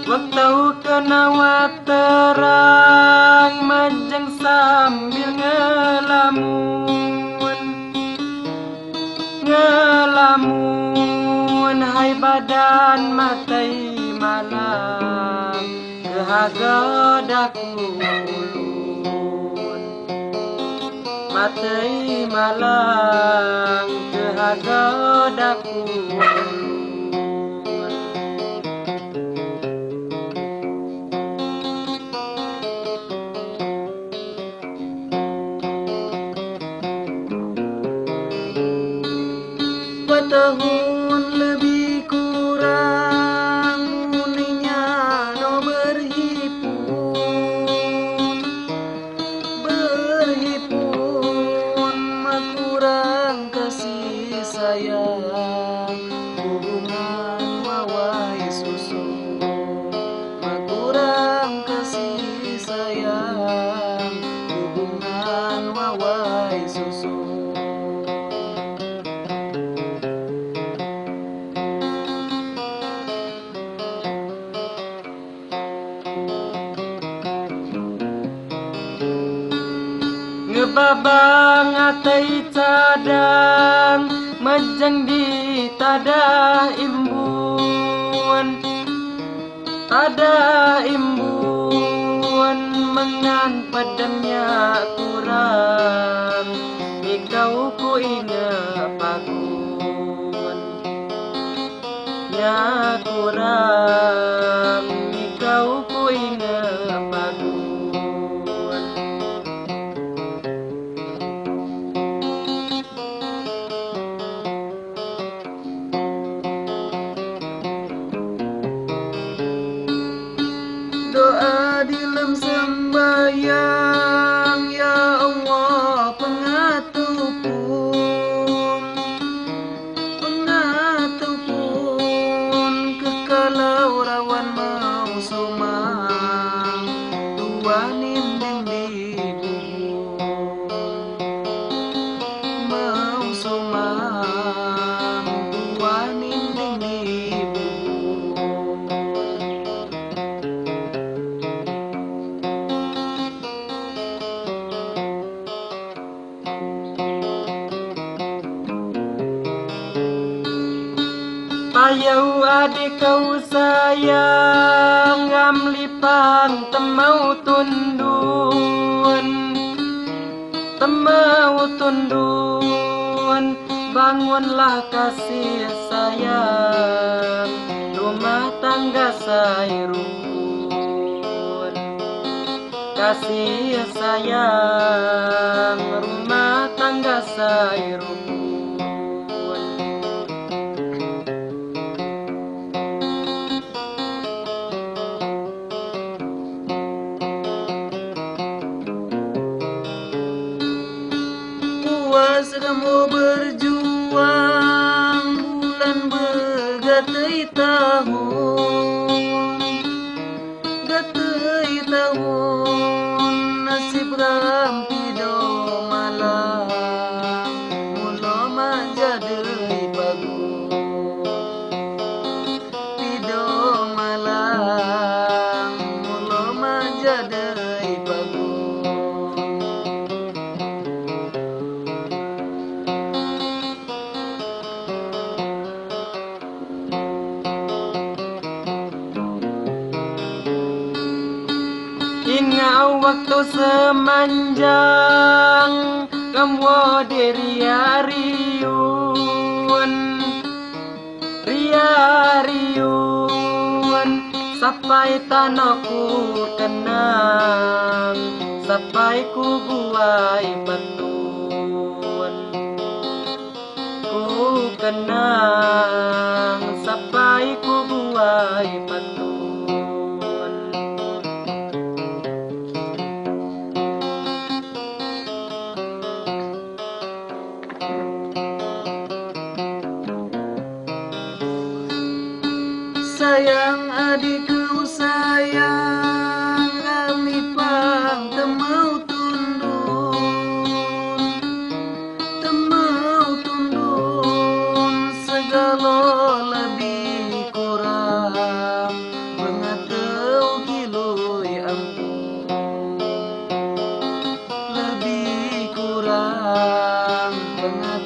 Waktu kenawa terang majeng sambil ngelamun hai badan matai malam kehagodaku ulun matai malam kehagodaku ulun. Tahun lebih kurang muninya no berhipun makurang kasih sayang hubungan mawai susu makurang kasih sayang hubungan mawai susu. Ngebabang atai cadang majang di tada imbun mengan padamnya kurang ikau ku ingat pagun nya kurang ikau ku ingat pagun. Doa di lem sembahyang ya Allah pengatupun kekalau rawan mau sumang tua ninding di bubun mau sumang tua ninding di ayau adik kau sayang ngamlipang temau tundun bangunlah kasih sayang rumah tangga saya rukun kasih sayang rumah tangga saya rukun. Sedang mau berjuang bulan bergatai tahun nasib rampi do malam mulo majadei bagus pido malam mulo majadei bagus. waktu semanjang kamu riariun sampai tanahku kenang sampai ku buai batun ku kenang sampai ku buai batun. Sayang adikku sayang alipang temau tundun segala lebih kurang mengatau kiloi ampun lebih kurang mengatau